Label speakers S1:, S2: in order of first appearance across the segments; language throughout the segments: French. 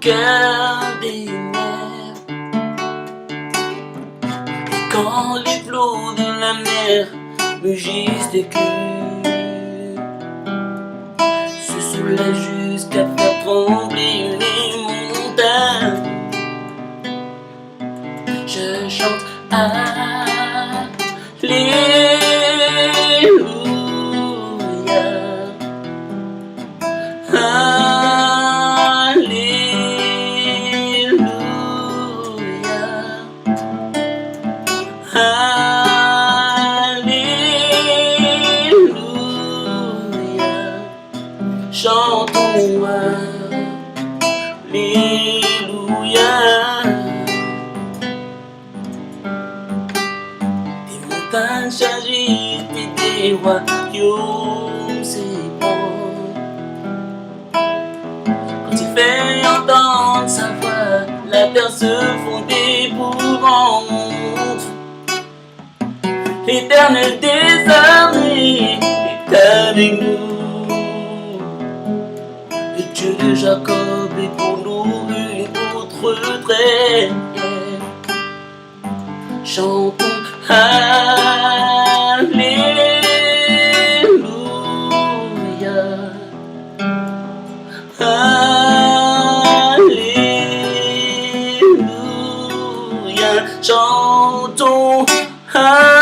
S1: cœur des mers. Et quand les flots de la mer mugissent des queues, se soulèvent jusqu'à faire trembler les montagnes. Je chante Alléluia, Alléluia, Alléluia. Chantons Alléluia. Des montagnes s'agitent et des royaumes s'ébranlent. Quand il fait entendre sa voix, la terre se fond d'épouvante. L'Éternel des armées est avec nous. Le Dieu de Jacob est pour nous une autre retraite. Chantons Alléluia, Alléluia. Chantons Alléluia,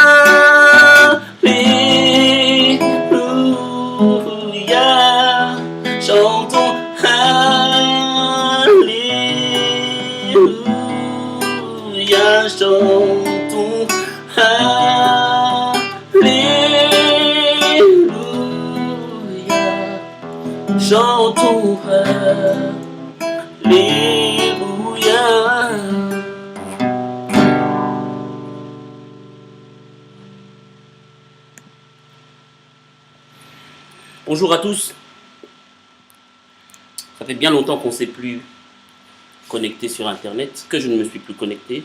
S1: chantons Alléluia, chantons Alléluia, chantons Alléluia. Bonjour à tous. Ça fait bien longtemps qu'on ne s'est plus connecté sur Internet, que je ne me suis plus connecté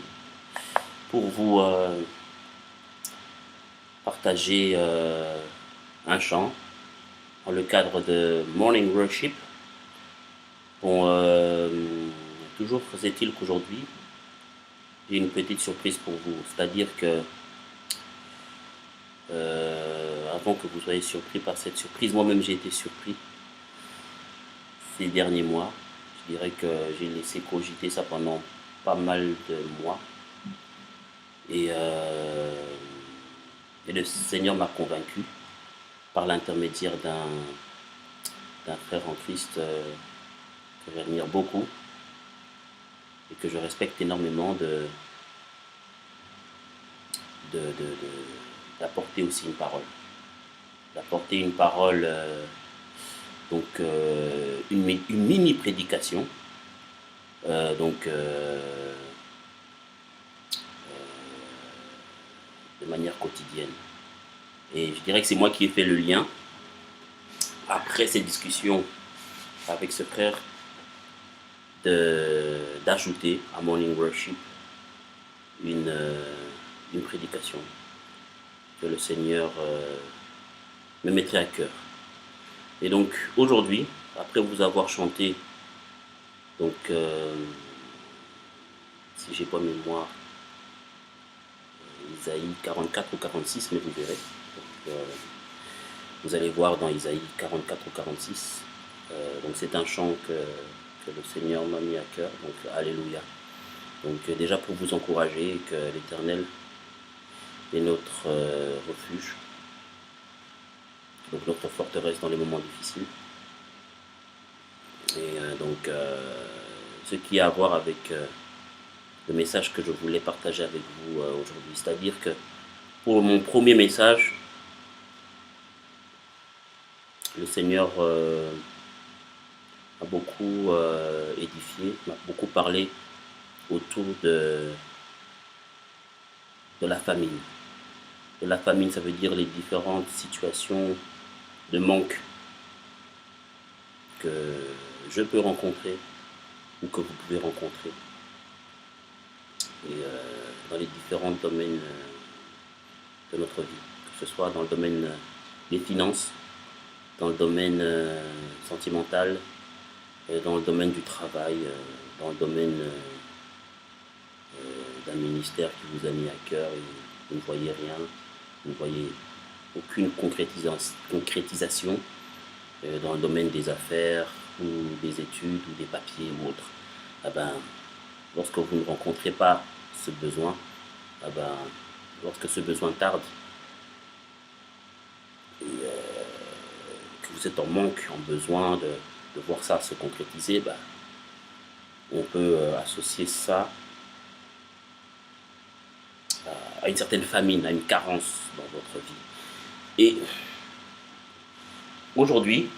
S1: pour vous partager un chant dans le cadre de Morning Worship. Bon, toujours est-il qu'aujourd'hui, j'ai une petite surprise pour vous, c'est-à-dire que avant que vous soyez surpris par cette surprise, moi-même j'ai été surpris ces derniers mois. Je dirais que j'ai laissé cogiter ça pendant pas mal de mois. Et le Seigneur m'a convaincu par l'intermédiaire d'un frère en Christ que j'admire beaucoup et que je respecte énormément d'apporter aussi une parole. D'apporter une parole, une mini-prédication, de manière quotidienne. Et je dirais que c'est moi qui ai fait le lien, après cette discussion avec ce frère, d'ajouter à Morning Worship une prédication que le Seigneur me mettrait à cœur. Et donc aujourd'hui, après vous avoir chanté, donc si j'ai pas mémoire, Isaïe 44 ou 46, mais vous verrez. Donc, vous allez voir dans Isaïe 44 ou 46. Donc c'est un chant que le Seigneur m'a mis à cœur. Donc Alléluia. Donc déjà pour vous encourager que l'Éternel est notre refuge, donc notre forteresse dans les moments difficiles. Et ce qui a à voir avec le message que je voulais partager avec vous aujourd'hui. C'est-à-dire que pour mon premier message, le Seigneur m'a beaucoup édifié, m'a beaucoup parlé autour de la famine. De la famine, ça veut dire les différentes situations de manque que je peux rencontrer ou que vous pouvez rencontrer. Et dans les différents domaines de notre vie, que ce soit dans le domaine des finances, dans le domaine sentimental, dans le domaine du travail, dans le domaine d'un ministère qui vous a mis à cœur et vous ne voyez rien, vous ne voyez aucune concrétisation dans le domaine des affaires ou des études ou des papiers ou autres. Ah ben, lorsque vous ne rencontrez pas ce besoin, ah ben, lorsque ce besoin tarde et que vous êtes en manque, en besoin de voir ça se concrétiser, ben, on peut associer ça à une certaine famine, à une carence dans votre vie. Et aujourd'hui,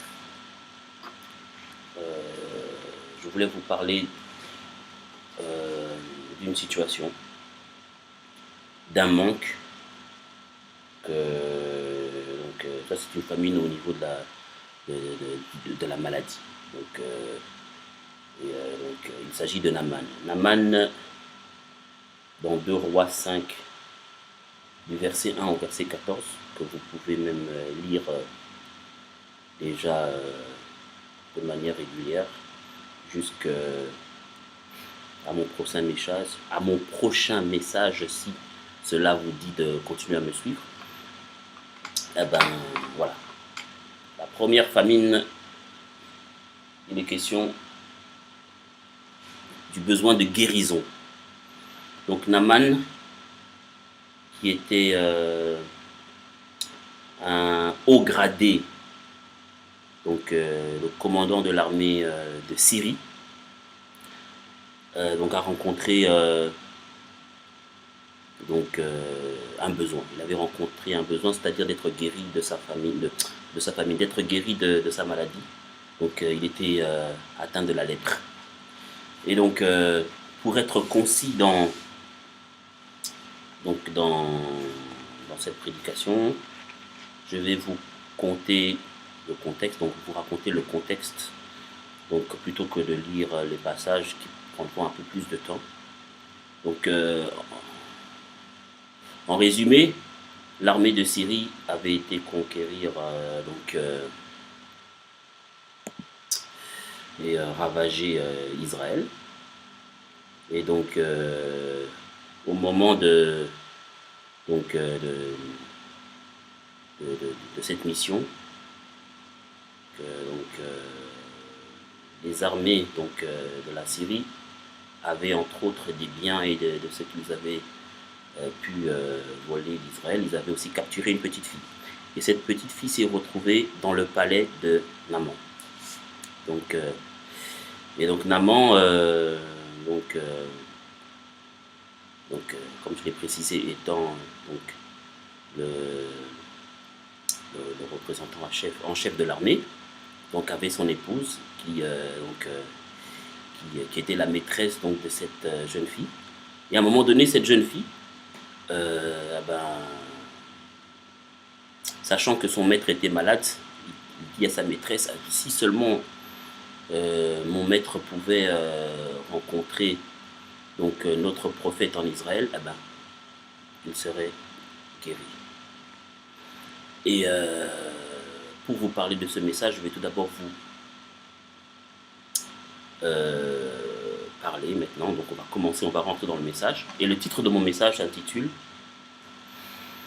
S1: je voulais vous parler d'une situation, d'un manque, donc ça c'est une famine au niveau de la maladie. Donc, il s'agit de Naaman. Naaman, dans 2 Rois 5, du verset 1 au verset 14, que vous pouvez même lire déjà de manière régulière, jusqu'à mon prochain message, si cela vous dit de continuer à me suivre. Eh ben voilà. La première famine, il est question du besoin de guérison. Donc Naaman, qui était un haut gradé, donc le commandant de l'armée de Syrie, donc a rencontré un besoin. Il avait rencontré un besoin, c'est-à-dire d'être guéri de sa famille, d'être guéri de sa maladie. Donc il était atteint de la lèpre. Et donc pour être concis dans cette prédication, je vais vous conter le contexte, donc vous raconter le contexte, donc plutôt que de lire les passages qui prendront un peu plus de temps. Donc en résumé, l'armée de Syrie avait été conquérir et ravager Israël. Et donc au moment de cette mission, les armées de la Syrie avaient entre autres des biens et de ce qu'ils avaient pu voler d'Israël. Ils avaient aussi capturé une petite fille. Et cette petite fille s'est retrouvée dans le palais de Naaman. Donc Naaman, comme je l'ai précisé, étant le représentant en chef de l'armée, donc avait son épouse qui était la maîtresse donc de cette jeune fille. Et à un moment donné, cette jeune fille, sachant que son maître était malade, il dit à sa maîtresse, si seulement mon maître pouvait rencontrer donc notre prophète en Israël, il serait guéri. Et pour vous parler de ce message, je vais tout d'abord vous parler maintenant. Donc on va commencer, on va rentrer dans le message. Et le titre de mon message s'intitule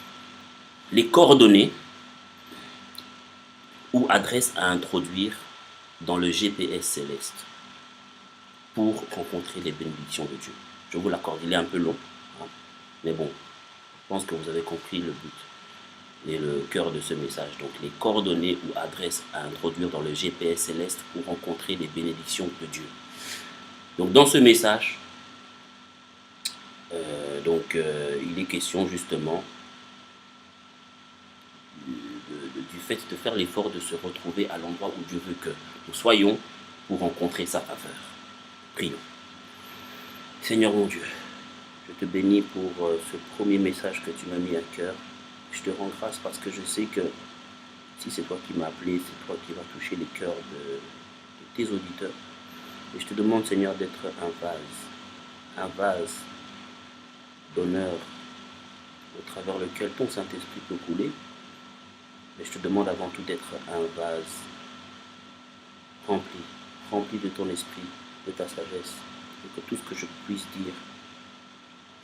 S1: « Les coordonnées ou adresses à introduire dans le GPS céleste pour rencontrer les bénédictions de Dieu ». Je vous l'accorde, il est un peu long, hein, mais bon, je pense que vous avez compris le but et le cœur de ce message. Donc les coordonnées ou adresses à introduire dans le GPS céleste pour rencontrer les bénédictions de Dieu. Donc dans ce message, il est question justement du fait de faire l'effort de se retrouver à l'endroit où Dieu veut que nous soyons pour rencontrer sa faveur. Prions. Seigneur mon Dieu, je te bénis pour ce premier message que tu m'as mis à cœur. Je te rends grâce parce que je sais que si c'est toi qui m'as appelé, c'est toi qui vas toucher les cœurs de tes auditeurs. Et je te demande, Seigneur, d'être un vase d'honneur au travers lequel ton Saint-Esprit peut couler. Mais je te demande avant tout d'être un vase rempli de ton esprit, de ta sagesse, et que tout ce que je puisse dire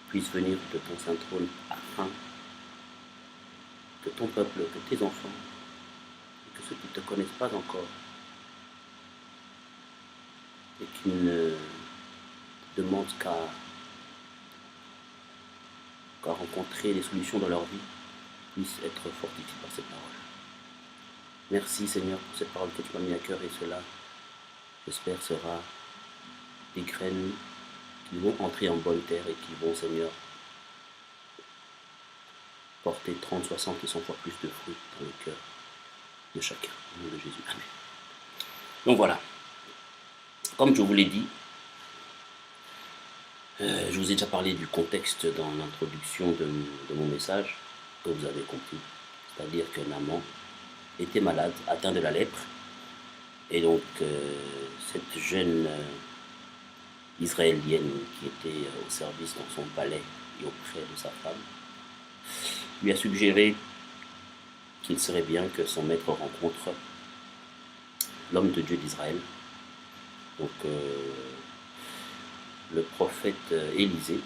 S1: puisse venir de ton saint trône, afin que ton peuple, que tes enfants, et que ceux qui ne te connaissent pas encore, et qui ne demandent qu'à rencontrer des solutions dans leur vie, puissent être fortifiés par cette parole. Merci Seigneur pour cette parole que tu m'as mis à cœur, et cela, j'espère, sera des graines qui vont entrer en bonne terre et qui vont, Seigneur, porter 30, 60 et 100 fois plus de fruits dans le cœur de chacun. Au nom de Jésus. Amen. Donc voilà. Comme je vous l'ai dit, je vous ai déjà parlé du contexte dans l'introduction de mon message, que vous avez compris. C'est-à-dire que Naaman était malade, atteint de la lèpre. Et donc, cette jeune israélienne qui était au service dans son palais et auprès de sa femme, lui a suggéré qu'il serait bien que son maître rencontre l'homme de Dieu d'Israël. Donc, le prophète Élisée,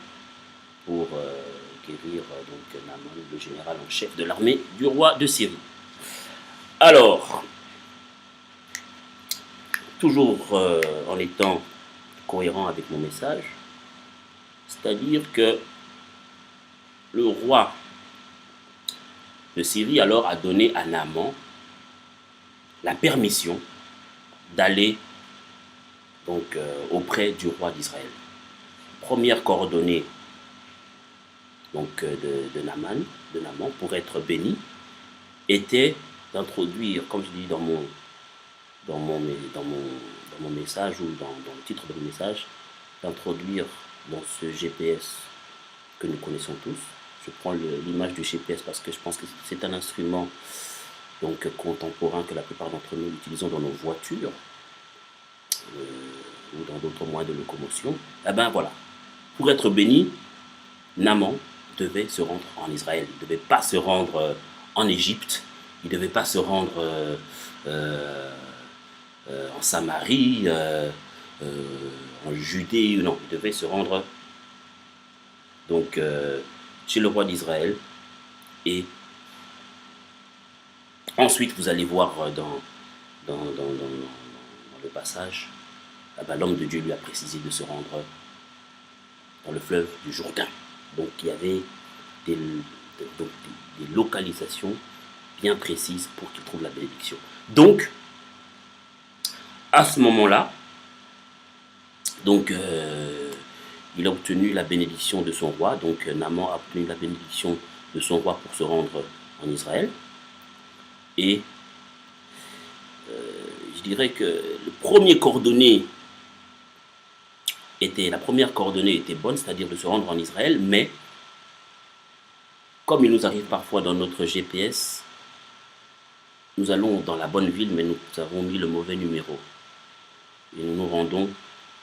S1: pour guérir donc Naaman, le général en chef de l'armée du roi de Syrie. Alors, toujours en étant cohérent avec mon message, c'est-à-dire que le roi de Syrie alors a donné à Naaman la permission d'aller donc auprès du roi d'Israël. Première coordonnée donc de Naaman pour être béni était d'introduire, comme je dis dans mon message ou dans le titre de mon message, d'introduire dans ce GPS que nous connaissons tous. Je prends l'image du GPS parce que je pense que c'est un instrument donc contemporain que la plupart d'entre nous utilisons dans nos voitures ou dans d'autres moyens de locomotion. Eh bien voilà, pour être béni, Naaman devait se rendre en Israël. Il ne devait pas se rendre en Égypte, il ne devait pas se rendre en Samarie, en Judée, non, il devait se rendre donc chez le roi d'Israël. Et ensuite vous allez voir dans le passage, l'homme de Dieu lui a précisé de se rendre dans le fleuve du Jourdain. Donc il y avait des localisations bien précises pour qu'il trouve la bénédiction. Donc, à ce moment-là, donc il a obtenu la bénédiction de son roi. Donc Naaman a obtenu la bénédiction de son roi pour se rendre en Israël. Et je dirais que la première coordonnée était bonne, c'est-à-dire de se rendre en Israël, mais comme il nous arrive parfois dans notre GPS, nous allons dans la bonne ville, mais nous avons mis le mauvais numéro. Et nous nous rendons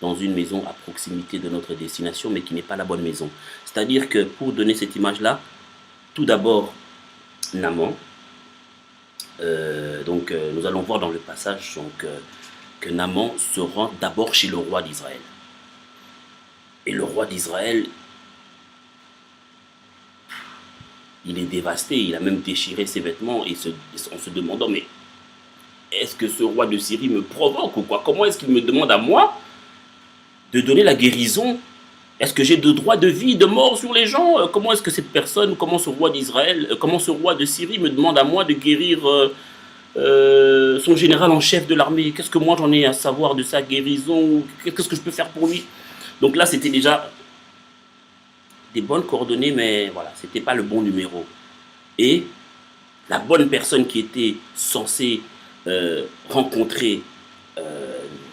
S1: dans une maison à proximité de notre destination, mais qui n'est pas la bonne maison. C'est-à-dire que, pour donner cette image-là, tout d'abord, Naaman, nous allons voir dans le passage que Naaman se rend d'abord chez le roi d'Israël. Et le roi d'Israël, il est dévasté, il a même déchiré ses vêtements, et en se demandant, mais est-ce que ce roi de Syrie me provoque ou quoi? Comment est-ce qu'il me demande à moi de donner la guérison? Est-ce que j'ai de droit de vie, de mort sur les gens? Comment est-ce que cette personne, comment ce roi d'Israël, comment ce roi de Syrie me demande à moi de guérir son général en chef de l'armée? Qu'est-ce que moi j'en ai à savoir de sa guérison? Qu'est-ce que je peux faire pour lui? Donc là, c'était déjà des bonnes coordonnées, mais voilà, c'était pas le bon numéro. Et la bonne personne qui était censée rencontrer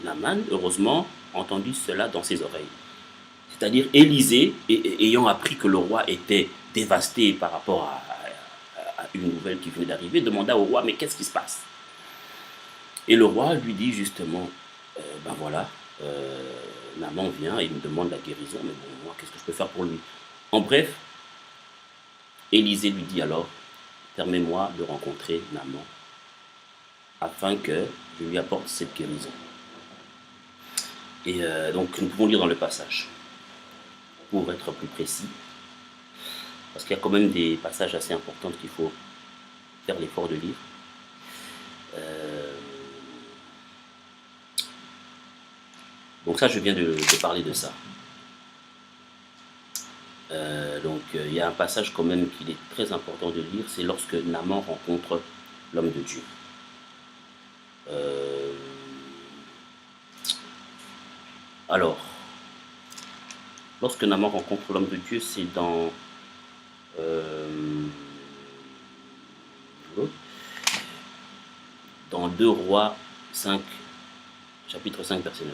S1: Naaman, heureusement, a entendu cela dans ses oreilles. C'est-à-dire Élisée, ayant appris que le roi était dévasté par rapport à une nouvelle qui venait d'arriver, demanda au roi, mais qu'est-ce qui se passe? Et le roi lui dit justement, ben voilà, Naaman vient et il me demande la guérison, mais bon, moi, qu'est-ce que je peux faire pour lui? En bref, Élisée lui dit alors, permets-moi de rencontrer Naaman, afin que je lui apporte cette guérison. Et donc nous pouvons lire dans le passage, pour être plus précis, parce qu'il y a quand même des passages assez importants qu'il faut faire l'effort de lire. Donc ça, je viens de parler de ça. Il y a un passage quand même qu'il est très important de lire, c'est lorsque Naaman rencontre l'homme de Dieu. Alors, lorsque Naaman rencontre l'homme de Dieu, c'est dans 2 Rois 5, chapitre 5, verset 9.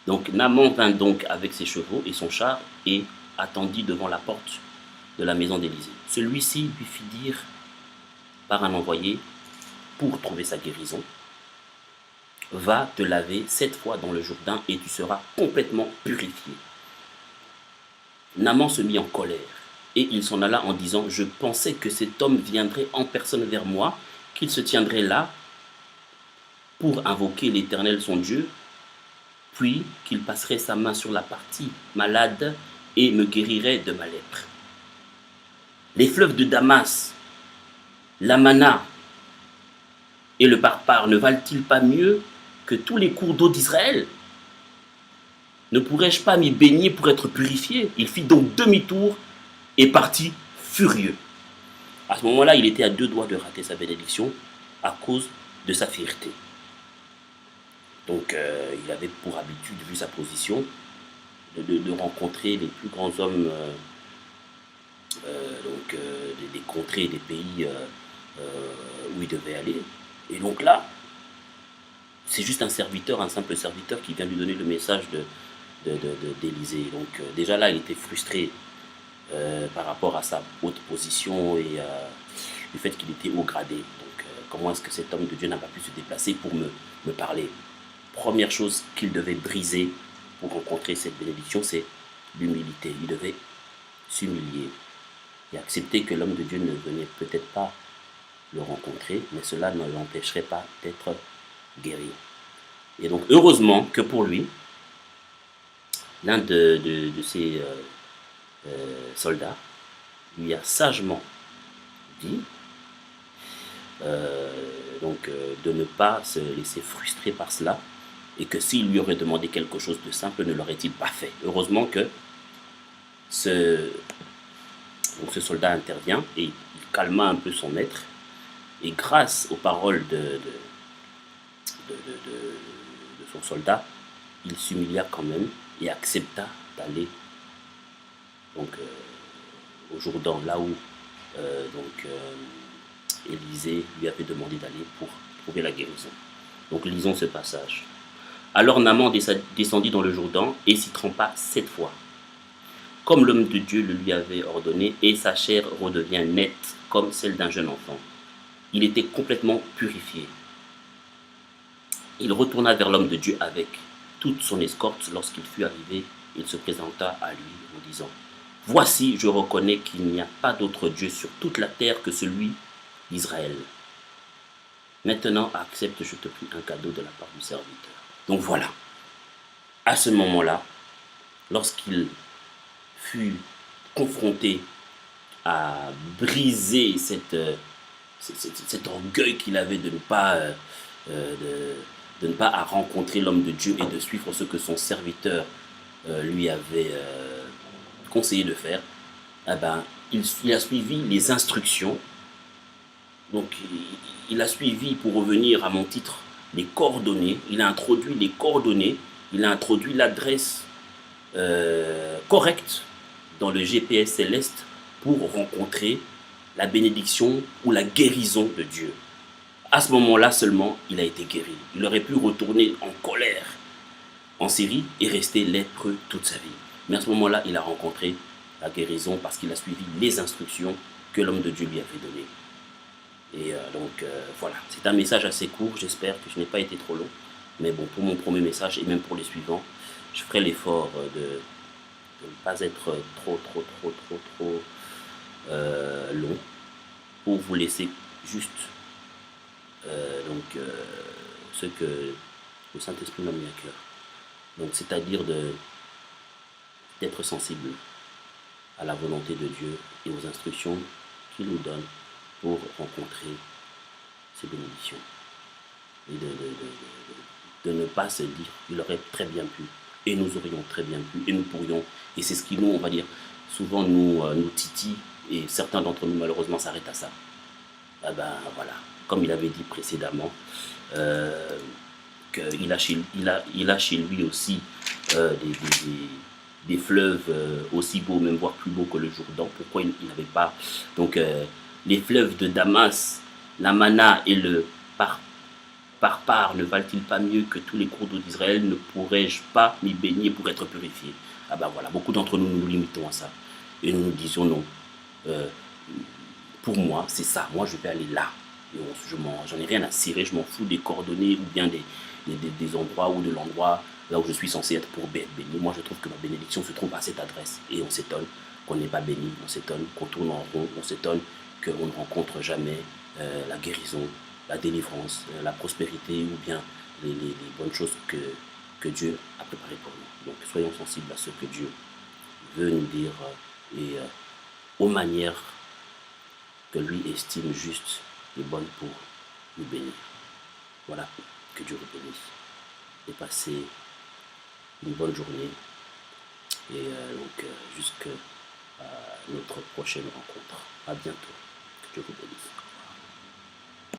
S1: Donc Naaman vint donc avec ses chevaux et son char et attendit devant la porte de la maison d'Élisée. Celui-ci lui fit dire par un envoyé pour trouver sa guérison: va te laver 7 fois dans le Jourdain et tu seras complètement purifié. Naaman se mit en colère et il s'en alla en disant: je pensais que cet homme viendrait en personne vers moi, qu'il se tiendrait là pour invoquer l'Éternel son Dieu, puis qu'il passerait sa main sur la partie malade et me guérirait de ma lèpre. Les fleuves de Damas, l'Amana et le Parpar ne valent-ils pas mieux que tous les cours d'eau d'Israël? Ne pourrais-je pas m'y baigner pour être purifié? Il fit donc demi-tour et partit furieux. À ce moment-là, il était à 2 doigts de rater sa bénédiction à cause de sa fierté. Donc il avait pour habitude, vu sa position, de rencontrer les plus grands hommes des contrées, des pays où il devait aller. Et donc là, c'est juste un serviteur, un simple serviteur qui vient lui donner le message d'Élisée. Donc déjà là, il était frustré par rapport à sa haute position et du fait qu'il était haut gradé. Donc comment est-ce que cet homme de Dieu n'a pas pu se déplacer pour me parler? Première chose qu'il devait briser pour rencontrer cette bénédiction, c'est l'humilité. Il devait s'humilier et accepter que l'homme de Dieu ne venait peut-être pas le rencontrer, mais cela ne l'empêcherait pas d'être guéri. Et donc heureusement que pour lui, l'un de ses soldats lui a sagement dit de ne pas se laisser frustrer par cela, et que s'il lui aurait demandé quelque chose de simple, ne l'aurait-il pas fait. Heureusement que ce soldat intervient et il calma un peu son maître, et grâce aux paroles de son soldat, il s'humilia quand même et accepta d'aller au Jourdain, là où Élisée lui avait demandé d'aller pour trouver la guérison. Donc lisons ce passage. Alors Naaman descendit dans le Jourdain et s'y trempa 7 fois, comme l'homme de Dieu le lui avait ordonné, et sa chair redevient nette comme celle d'un jeune enfant. Il était complètement purifié. Il retourna vers l'homme de Dieu avec toute son escorte. Lorsqu'il fut arrivé, il se présenta à lui en disant: voici, je reconnais qu'il n'y a pas d'autre Dieu sur toute la terre que celui d'Israël. Maintenant, accepte, je te prie, un cadeau de la part du serviteur. Donc voilà, à ce moment-là, lorsqu'il fut confronté à briser cet orgueil qu'il avait de ne pas rencontrer l'homme de Dieu et de suivre ce que son serviteur lui avait conseillé de faire, eh ben, il a suivi les instructions. Donc il a suivi, pour revenir à mon titre, les coordonnées. Il a introduit les coordonnées, il a introduit l'adresse correcte dans le GPS céleste pour rencontrer la bénédiction ou la guérison de Dieu. À ce moment-là seulement, il a été guéri. Il aurait pu retourner en colère en Syrie et rester lépreux toute sa vie. Mais à ce moment-là, il a rencontré la guérison parce qu'il a suivi les instructions que l'homme de Dieu lui avait données. Et voilà, c'est un message assez court, j'espère que je n'ai pas été trop long. Mais bon, pour mon premier message et même pour les suivants, je ferai l'effort de ne pas être trop long pour vous laisser juste ce que le Saint-Esprit m'a mis à cœur. Donc c'est-à-dire d'être sensible à la volonté de Dieu et aux instructions qu'il nous donne pour rencontrer ces bénédictions. Et de ne pas se dire, il aurait très bien pu, et nous aurions très bien pu, et nous pourrions, et c'est ce qui nous, on va dire, souvent nous titille, et certains d'entre nous malheureusement s'arrêtent à ça. Ah ben voilà, comme il avait dit précédemment, qu'il a chez lui aussi des fleuves aussi beaux, même voire plus beaux que le Jourdain. Pourquoi il n'avait pas donc les fleuves de Damas, la Mana et le Parpar ne valent-ils pas mieux que tous les cours d'eau d'Israël? Ne pourrais-je pas m'y baigner pour être purifié? Ah ben voilà, beaucoup d'entre nous nous limitons à ça et nous nous disons non. Euh, pour moi, c'est ça. Moi, je vais aller là. J'en ai rien à cirer. Je m'en fous des coordonnées ou bien des endroits ou de l'endroit là où je suis censé être pour être béni. Moi, je trouve que ma bénédiction se trouve à cette adresse. Et on s'étonne qu'on n'est pas béni. On s'étonne qu'on tourne en rond. On s'étonne qu'on ne rencontre jamais la guérison, la délivrance, la prospérité ou bien les bonnes choses que Dieu a préparées pour nous. Donc, soyons sensibles à ce que Dieu veut nous dire et aux manières que lui estime juste et bonne pour nous bénir. Voilà, que Dieu vous bénisse. Et passez une bonne journée. Et jusqu'à notre prochaine rencontre. À bientôt. Que Dieu vous bénisse.